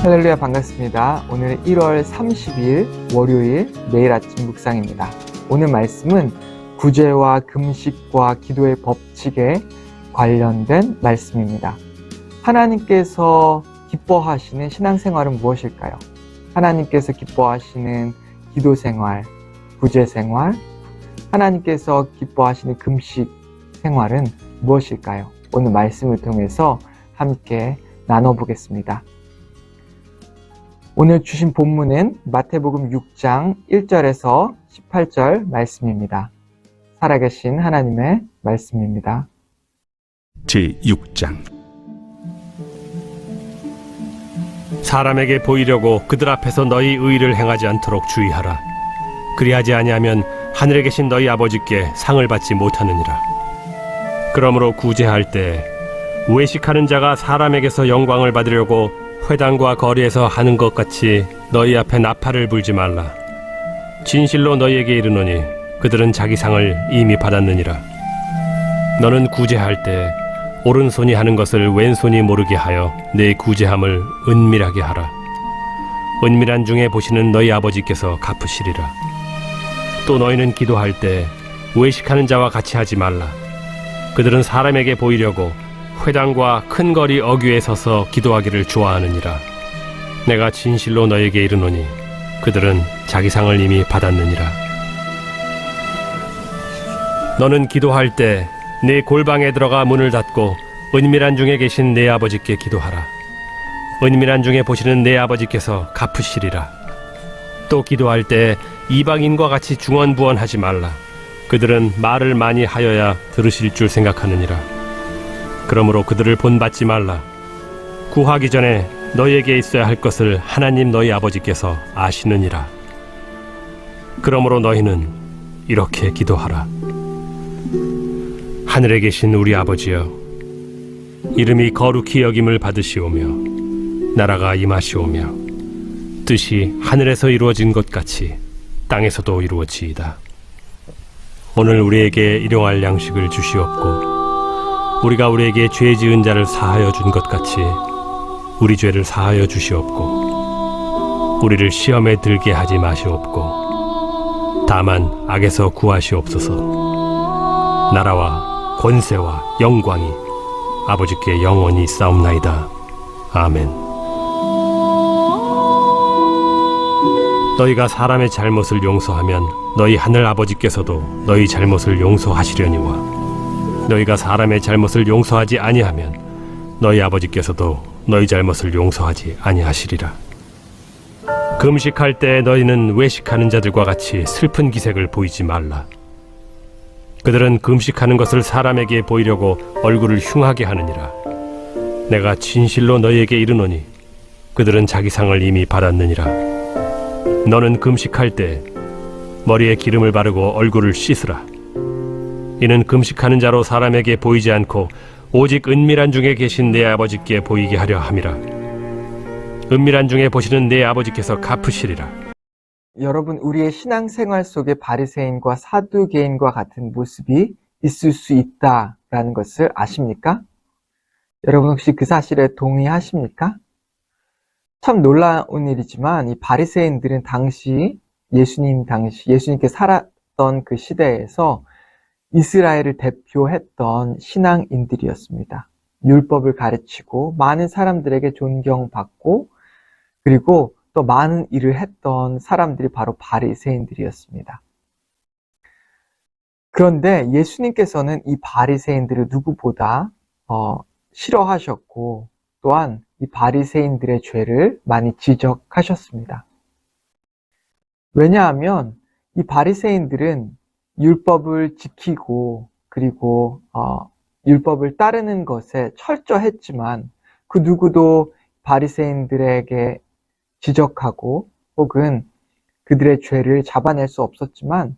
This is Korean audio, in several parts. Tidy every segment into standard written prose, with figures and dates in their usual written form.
할렐루야, 반갑습니다. 오늘은 1월 30일 월요일 매일 아침 묵상입니다. 오늘 말씀은 구제와 금식과 기도의 법칙에 관련된 말씀입니다. 하나님께서 기뻐하시는 신앙생활은 무엇일까요? 하나님께서 기뻐하시는 기도생활, 구제생활, 하나님께서 기뻐하시는 금식 생활은 무엇일까요? 오늘 말씀을 통해서 함께 나눠보겠습니다. 오늘 주신 본문은 마태복음 6장 1절에서 18절 말씀입니다. 살아계신 하나님의 말씀입니다. 제6장 사람에게 보이려고 그들 앞에서 너희 의를 행하지 않도록 주의하라. 그리하지 아니하면 하늘에 계신 너희 아버지께 상을 받지 못하느니라. 그러므로 구제할 때 외식하는 자가 사람에게서 영광을 받으려고 회당과 거리에서 하는 것 같이 너희 앞에 나팔을 불지 말라. 진실로 너희에게 이르노니 그들은 자기 상을 이미 받았느니라. 너는 구제할 때 오른손이 하는 것을 왼손이 모르게 하여 내 구제함을 은밀하게 하라. 은밀한 중에 보시는 너희 아버지께서 갚으시리라. 또 너희는 기도할 때 외식하는 자와 같이 하지 말라. 그들은 사람에게 보이려고 회당과 큰 거리 어귀에 서서 기도하기를 좋아하느니라. 내가 진실로 너에게 이르노니 그들은 자기 상을 이미 받았느니라. 너는 기도할 때 네 골방에 들어가 문을 닫고 은밀한 중에 계신 내 아버지께 기도하라. 은밀한 중에 보시는 내 아버지께서 갚으시리라. 또 기도할 때 이방인과 같이 중언부언하지 말라. 그들은 말을 많이 하여야 들으실 줄 생각하느니라. 그러므로 그들을 본받지 말라. 구하기 전에 너희에게 있어야 할 것을 하나님 너희 아버지께서 아시느니라. 그러므로 너희는 이렇게 기도하라. 하늘에 계신 우리 아버지여, 이름이 거룩히 여김을 받으시오며 나라가 임하시오며 뜻이 하늘에서 이루어진 것 같이 땅에서도 이루어지이다. 오늘 우리에게 일용할 양식을 주시옵고 우리가 우리에게 죄 지은 자를 사하여 준 것 같이 우리 죄를 사하여 주시옵고 우리를 시험에 들게 하지 마시옵고 다만 악에서 구하시옵소서. 나라와 권세와 영광이 아버지께 영원히 있사옵나이다. 아멘. 너희가 사람의 잘못을 용서하면 너희 하늘 아버지께서도 너희 잘못을 용서하시려니와 너희가 사람의 잘못을 용서하지 아니하면 너희 아버지께서도 너희 잘못을 용서하지 아니하시리라. 금식할 때 너희는 외식하는 자들과 같이 슬픈 기색을 보이지 말라. 그들은 금식하는 것을 사람에게 보이려고 얼굴을 흉하게 하느니라. 내가 진실로 너희에게 이르노니 그들은 자기 상을 이미 받았느니라. 너는 금식할 때 머리에 기름을 바르고 얼굴을 씻으라. 이는 금식하는 자로 사람에게 보이지 않고 오직 은밀한 중에 계신 내 아버지께 보이게 하려 함이라. 은밀한 중에 보시는 내 아버지께서 갚으시리라. 여러분, 우리의 신앙생활 속에 바리새인과 사두개인과 같은 모습이 있을 수 있다라는 것을 아십니까? 여러분, 혹시 그 사실에 동의하십니까? 참 놀라운 일이지만 이 바리새인들은 예수님께 살았던 그 시대에서 이스라엘을 대표했던 신앙인들이었습니다. 율법을 가르치고 많은 사람들에게 존경받고 그리고 또 많은 일을 했던 사람들이 바로 바리새인들이었습니다. 그런데 예수님께서는 이 바리새인들을 누구보다 싫어하셨고 또한 이 바리새인들의 죄를 많이 지적하셨습니다. 왜냐하면 이 바리새인들은 율법을 지키고 그리고 율법을 따르는 것에 철저했지만 그 누구도 바리새인들에게 지적하고 혹은 그들의 죄를 잡아낼 수 없었지만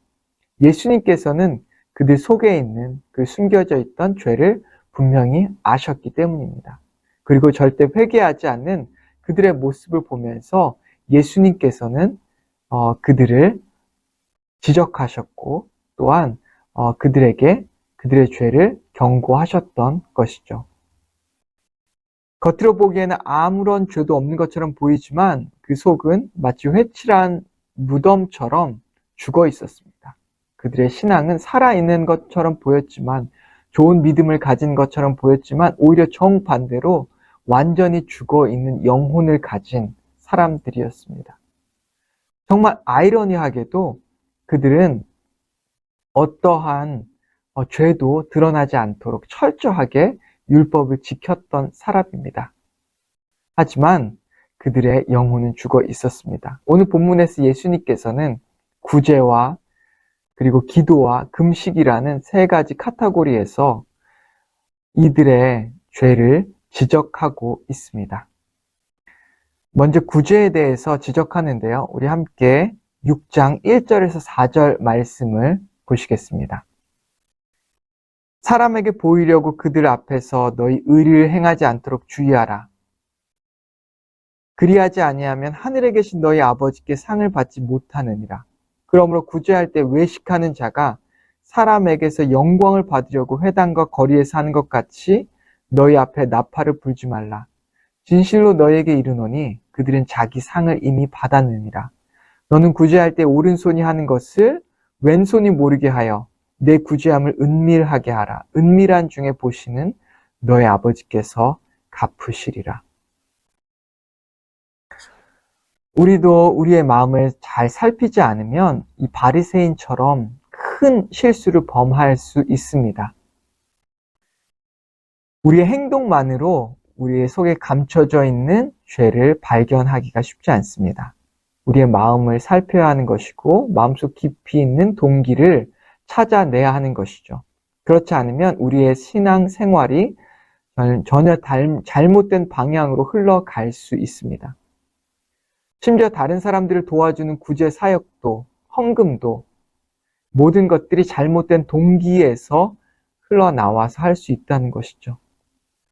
예수님께서는 그들 속에 있는 그 숨겨져 있던 죄를 분명히 아셨기 때문입니다. 그리고 절대 회개하지 않는 그들의 모습을 보면서 예수님께서는 그들을 지적하셨고 또한 그들에게 그들의 죄를 경고하셨던 것이죠. 겉으로 보기에는 아무런 죄도 없는 것처럼 보이지만 그 속은 마치 회칠한 무덤처럼 죽어 있었습니다. 그들의 신앙은 살아있는 것처럼 보였지만, 좋은 믿음을 가진 것처럼 보였지만 오히려 정반대로 완전히 죽어 있는 영혼을 가진 사람들이었습니다. 정말 아이러니하게도 그들은 어떠한 죄도 드러나지 않도록 철저하게 율법을 지켰던 사람입니다. 하지만 그들의 영혼은 죽어 있었습니다. 오늘 본문에서 예수님께서는 구제와 그리고 기도와 금식이라는 세 가지 카테고리에서 이들의 죄를 지적하고 있습니다. 먼저 구제에 대해서 지적하는데요. 우리 함께 6장 1절에서 4절 말씀을 보시겠습니다. 사람에게 보이려고 그들 앞에서 너희 의를 행하지 않도록 주의하라. 그리하지 아니하면 하늘에 계신 너희 아버지께 상을 받지 못하느니라. 그러므로 구제할 때 외식하는 자가 사람에게서 영광을 받으려고 회당과 거리에서 하는 것 같이 너희 앞에 나팔을 불지 말라. 진실로 너희에게 이르노니 그들은 자기 상을 이미 받았느니라. 너는 구제할 때 오른손이 하는 것을 왼손이 모르게 하여 내 구제함을 은밀하게 하라. 은밀한 중에 보시는 너희 아버지께서 갚으시리라. 우리도 우리의 마음을 잘 살피지 않으면 이 바리새인처럼 큰 실수를 범할 수 있습니다. 우리의 행동만으로 우리의 속에 감춰져 있는 죄를 발견하기가 쉽지 않습니다. 우리의 마음을 살펴야 하는 것이고 마음속 깊이 있는 동기를 찾아내야 하는 것이죠. 그렇지 않으면 우리의 신앙 생활이 전혀 잘못된 방향으로 흘러갈 수 있습니다. 심지어 다른 사람들을 도와주는 구제 사역도, 헌금도 모든 것들이 잘못된 동기에서 흘러나와서 할 수 있다는 것이죠.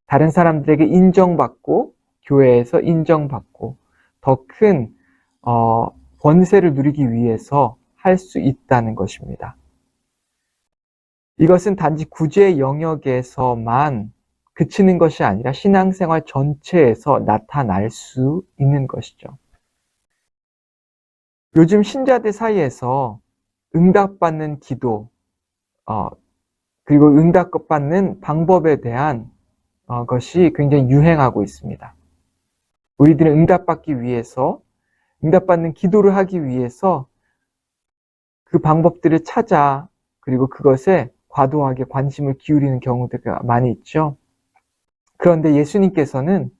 다른 사람들에게 인정받고 교회에서 인정받고 더 큰 권세를 누리기 위해서 할 수 있다는 것입니다. 이것은 단지 구제의 영역에서만 그치는 것이 아니라 신앙생활 전체에서 나타날 수 있는 것이죠. 요즘 신자들 사이에서 응답받는 기도, 그리고 응답받는 방법에 대한 것이 굉장히 유행하고 있습니다. 우리들은 응답받기 위해서, 응답받는 기도를 하기 위해서 그 방법들을 찾아, 그리고 그것에 과도하게 관심을 기울이는 경우가 많이 있죠. 그런데 예수님께서는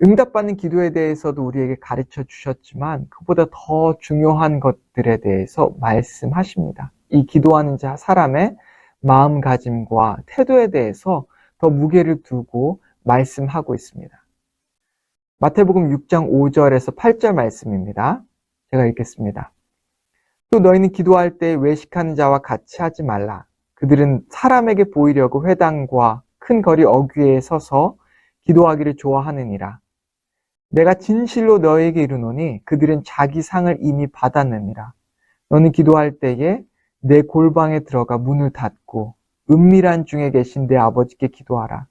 응답받는 기도에 대해서도 우리에게 가르쳐 주셨지만 그보다 더 중요한 것들에 대해서 말씀하십니다. 이 기도하는 자 사람의 마음가짐과 태도에 대해서 더 무게를 두고 말씀하고 있습니다. 마태복음 6장 5절에서 8절 말씀입니다. 제가 읽겠습니다. 또 너희는 기도할 때 외식하는 자와 같이 하지 말라. 그들은 사람에게 보이려고 회당과 큰 거리 어귀에 서서 기도하기를 좋아하느니라. 내가 진실로 너에게 이르노니 그들은 자기 상을 이미 받았느니라. 너는 기도할 때에 내 골방에 들어가 문을 닫고 은밀한 중에 계신 내 아버지께 기도하라.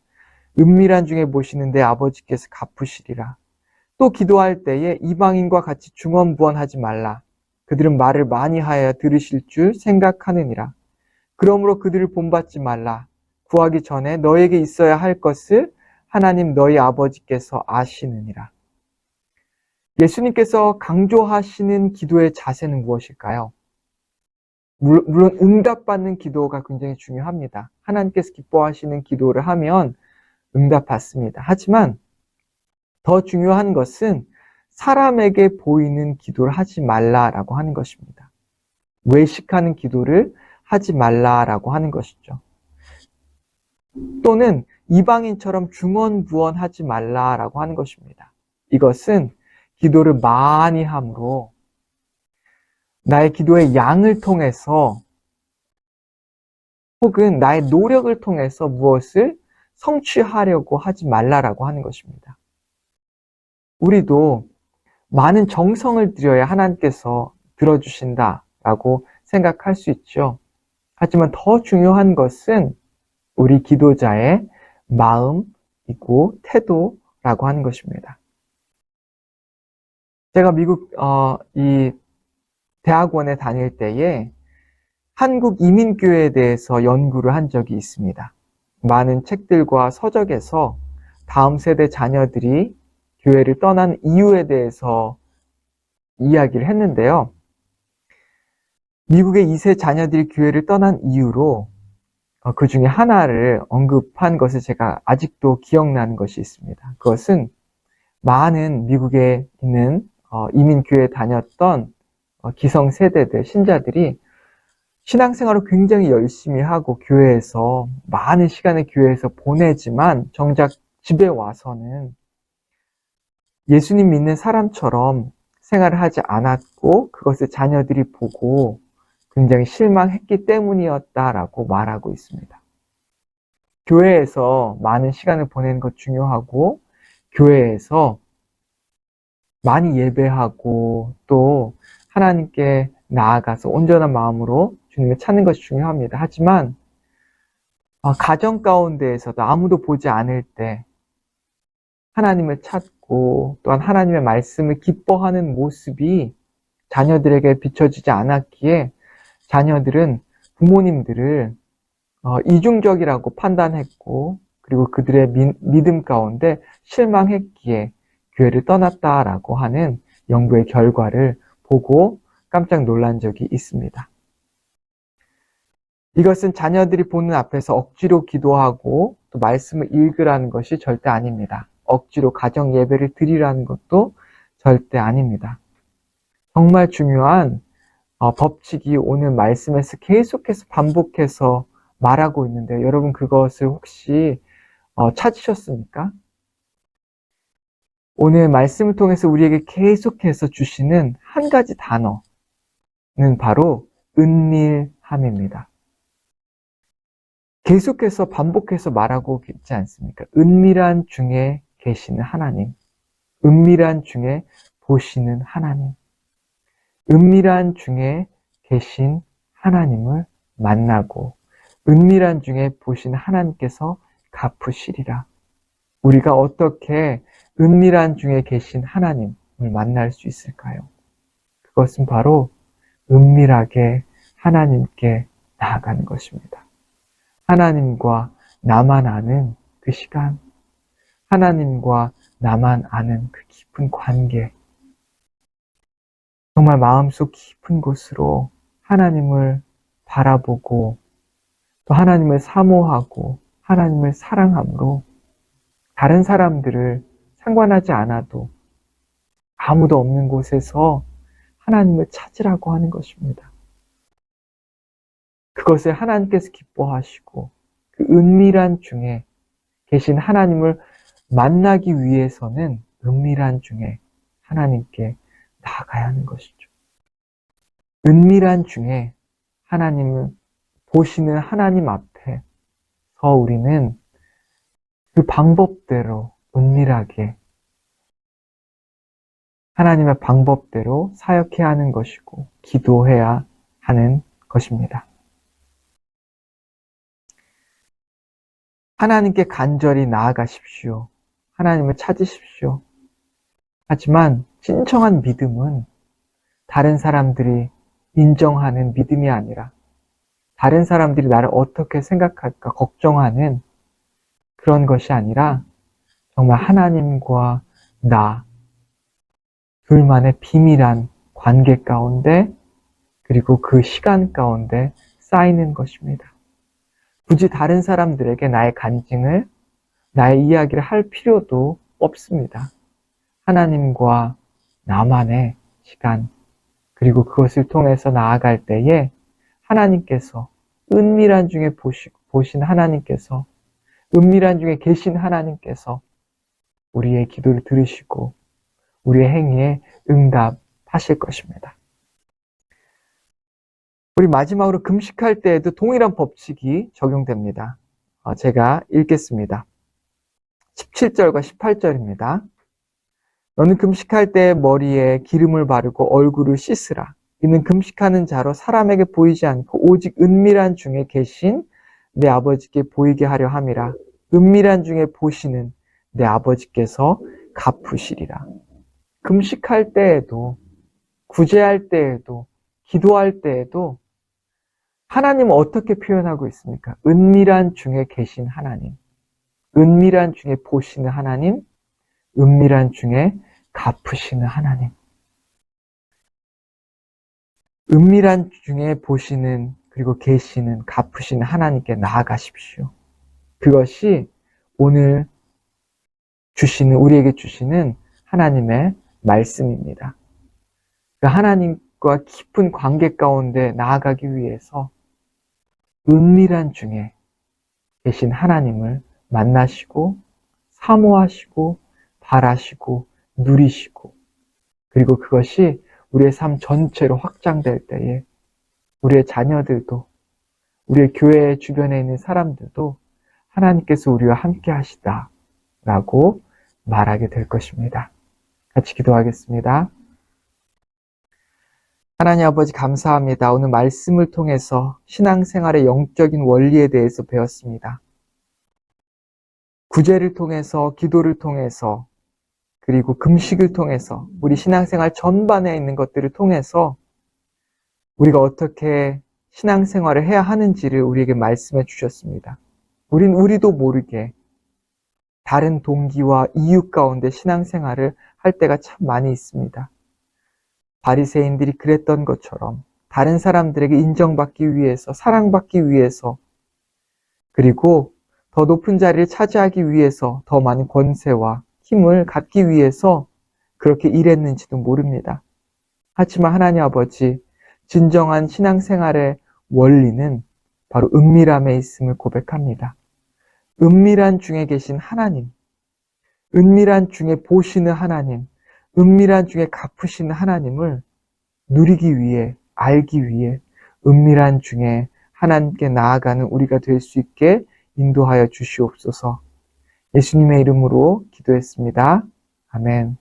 은밀한 중에 보시는 내 아버지께서 갚으시리라. 또 기도할 때에 이방인과 같이 중언부언하지 말라. 그들은 말을 많이 하여 들으실 줄 생각하느니라. 그러므로 그들을 본받지 말라. 구하기 전에 너에게 있어야 할 것을 하나님 너희 아버지께서 아시느니라. 예수님께서 강조하시는 기도의 자세는 무엇일까요? 물론 응답받는 기도가 굉장히 중요합니다. 하나님께서 기뻐하시는 기도를 하면 응답받습니다. 하지만 더 중요한 것은 사람에게 보이는 기도를 하지 말라라고 하는 것입니다. 외식하는 기도를 하지 말라라고 하는 것이죠. 또는 이방인처럼 중언부언하지 말라라고 하는 것입니다. 이것은 기도를 많이 함으로 나의 기도의 양을 통해서 혹은 나의 노력을 통해서 무엇을 성취하려고 하지 말라라고 하는 것입니다. 우리도 많은 정성을 들여야 하나님께서 들어주신다라고 생각할 수 있죠. 하지만 더 중요한 것은 우리 기도자의 마음이고 태도 라고 하는 것입니다. 제가 미국 이 대학원에 다닐 때에 한국 이민교회에 대해서 연구를 한 적이 있습니다. 많은 책들과 서적에서 다음 세대 자녀들이 교회를 떠난 이유에 대해서 이야기를 했는데요. 미국의 2세 자녀들이 교회를 떠난 이유로 그 중에 하나를 언급한 것을 제가 아직도 기억나는 것이 있습니다. 그것은 많은 미국에 있는 이민교회에 다녔던 기성세대들, 신자들이 신앙생활을 굉장히 열심히 하고 교회에서 많은 시간을 교회에서 보내지만 정작 집에 와서는 예수님 믿는 사람처럼 생활을 하지 않았고 그것을 자녀들이 보고 굉장히 실망했기 때문이었다라고 말하고 있습니다. 교회에서 많은 시간을 보내는 것 중요하고 교회에서 많이 예배하고 또 하나님께 나아가서 온전한 마음으로 주님을 찾는 것이 중요합니다. 하지만 가정 가운데에서도 아무도 보지 않을 때 하나님을 찾고 또한 하나님의 말씀을 기뻐하는 모습이 자녀들에게 비춰지지 않았기에 자녀들은 부모님들을 이중적이라고 판단했고 그리고 그들의 믿음 가운데 실망했기에 교회를 떠났다라고 하는 연구의 결과를 보고 깜짝 놀란 적이 있습니다. 이것은 자녀들이 보는 앞에서 억지로 기도하고 또 말씀을 읽으라는 것이 절대 아닙니다. 억지로 가정 예배를 드리라는 것도 절대 아닙니다. 정말 중요한 법칙이 오늘 말씀에서 계속해서 반복해서 말하고 있는데 여러분 그것을 혹시 찾으셨습니까? 오늘 말씀을 통해서 우리에게 계속해서 주시는 한 가지 단어는 바로 은밀함입니다. 계속해서 반복해서 말하고 있지 않습니까? 은밀한 중에 계시는 하나님, 은밀한 중에 보시는 하나님, 은밀한 중에 계신 하나님을 만나고 은밀한 중에 보신 하나님께서 갚으시리라. 우리가 어떻게 은밀한 중에 계신 하나님을 만날 수 있을까요? 그것은 바로 은밀하게 하나님께 나아가는 것입니다. 하나님과 나만 아는 그 시간, 하나님과 나만 아는 그 깊은 관계, 정말 마음속 깊은 곳으로 하나님을 바라보고 또 하나님을 사모하고 하나님을 사랑함으로 다른 사람들을 상관하지 않아도 아무도 없는 곳에서 하나님을 찾으라고 하는 것입니다. 그것을 하나님께서 기뻐하시고 그 은밀한 중에 계신 하나님을 만나기 위해서는 은밀한 중에 하나님께 나아가야 하는 것이죠. 은밀한 중에 하나님을 보시는 하나님 앞에서 우리는 그 방법대로 은밀하게 하나님의 방법대로 사역해야 하는 것이고 기도해야 하는 것입니다. 하나님께 간절히 나아가십시오. 하나님을 찾으십시오. 하지만 진정한 믿음은 다른 사람들이 인정하는 믿음이 아니라 다른 사람들이 나를 어떻게 생각할까 걱정하는 그런 것이 아니라 정말 하나님과 나 둘만의 비밀한 관계 가운데 그리고 그 시간 가운데 쌓이는 것입니다. 굳이 다른 사람들에게 나의 간증을, 나의 이야기를 할 필요도 없습니다. 하나님과 나만의 시간, 그리고 그것을 통해서 나아갈 때에 하나님께서 은밀한 중에 보신 하나님께서 은밀한 중에 계신 하나님께서 우리의 기도를 들으시고 우리의 행위에 응답하실 것입니다. 우리 마지막으로 금식할 때에도 동일한 법칙이 적용됩니다. 제가 읽겠습니다. 17절과 18절입니다. 너는 금식할 때 머리에 기름을 바르고 얼굴을 씻으라. 이는 금식하는 자로 사람에게 보이지 않고 오직 은밀한 중에 계신 내 아버지께 보이게 하려 함이라. 은밀한 중에 보시는 내 아버지께서 갚으시리라. 금식할 때에도, 구제할 때에도, 기도할 때에도 하나님은 어떻게 표현하고 있습니까? 은밀한 중에 계신 하나님, 은밀한 중에 보시는 하나님, 은밀한 중에 갚으시는 하나님. 은밀한 중에 보시는 그리고 계시는 갚으시는 하나님께 나아가십시오. 그것이 오늘 우리에게 주시는 하나님의 말씀입니다. 그 하나님과 깊은 관계 가운데 나아가기 위해서 은밀한 중에 계신 하나님을 만나시고 사모하시고 바라시고 누리시고, 그리고 그것이 우리의 삶 전체로 확장될 때에 우리의 자녀들도, 우리의 교회 주변에 있는 사람들도 하나님께서 우리와 함께 하시다 라고 말하게 될 것입니다. 같이 기도하겠습니다. 하나님 아버지, 감사합니다. 오늘 말씀을 통해서 신앙생활의 영적인 원리에 대해서 배웠습니다. 구제를 통해서, 기도를 통해서, 그리고 금식을 통해서, 우리 신앙생활 전반에 있는 것들을 통해서 우리가 어떻게 신앙생활을 해야 하는지를 우리에게 말씀해 주셨습니다. 우리도 모르게 다른 동기와 이유 가운데 신앙생활을 할 때가 참 많이 있습니다. 바리새인들이 그랬던 것처럼 다른 사람들에게 인정받기 위해서, 사랑받기 위해서, 그리고 더 높은 자리를 차지하기 위해서, 더 많은 권세와 힘을 갖기 위해서 그렇게 일했는지도 모릅니다. 하지만 하나님 아버지, 진정한 신앙생활의 원리는 바로 은밀함에 있음을 고백합니다. 은밀한 중에 계신 하나님, 은밀한 중에 보시는 하나님, 은밀한 중에 갚으시는 하나님을 누리기 위해, 알기 위해 은밀한 중에 하나님께 나아가는 우리가 될 수 있게 인도하여 주시옵소서. 예수님의 이름으로 기도했습니다. 아멘.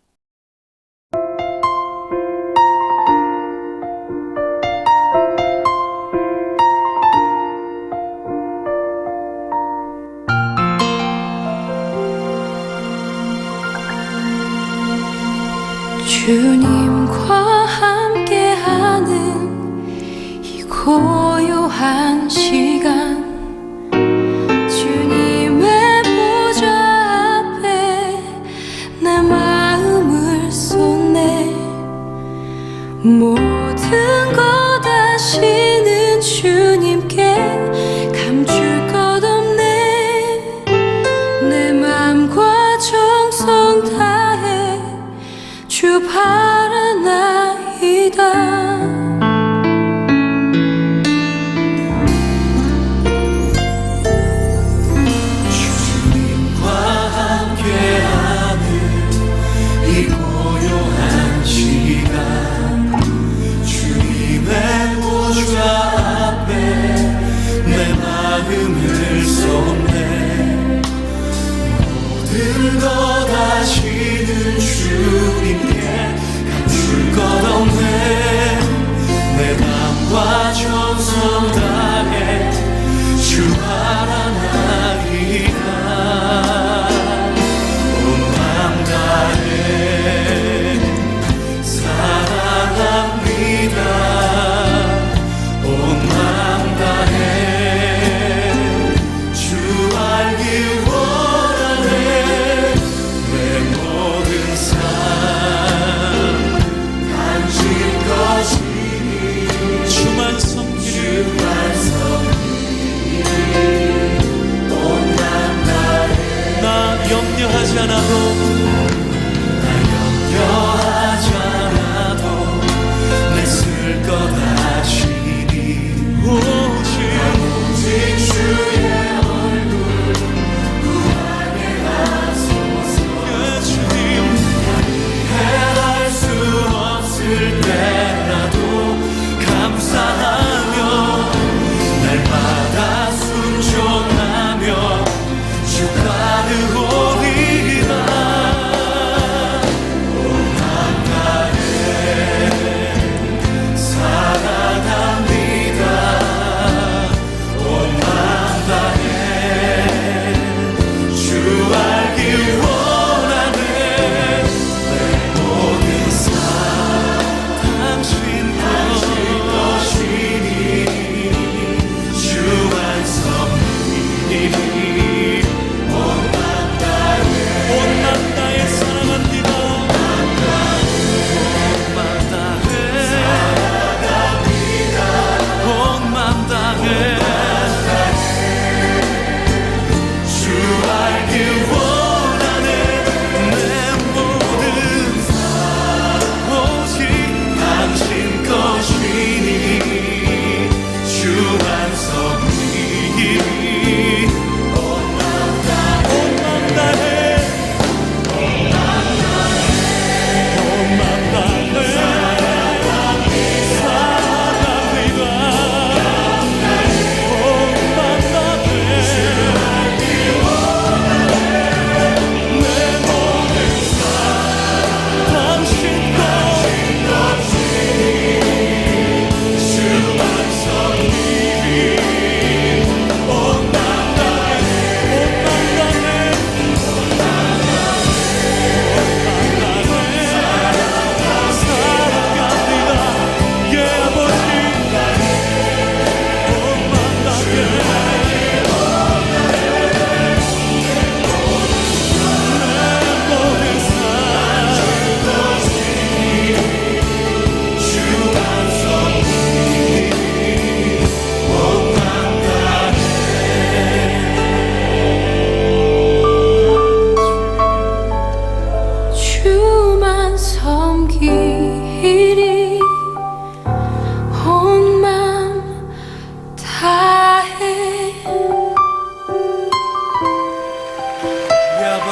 주님과 함께하는 이 고요한 시간, 주님의 보좌 앞에 내 마음을 쏟네. 모든 것 아시는 주님께 감출 것 없네. 내 맘과 정성 다해 주 바라나이다. 주님과 함께하는 이 고요한 시간, 주님의 보좌 앞에 내 마음을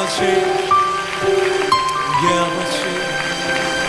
아버지, 예 아버지.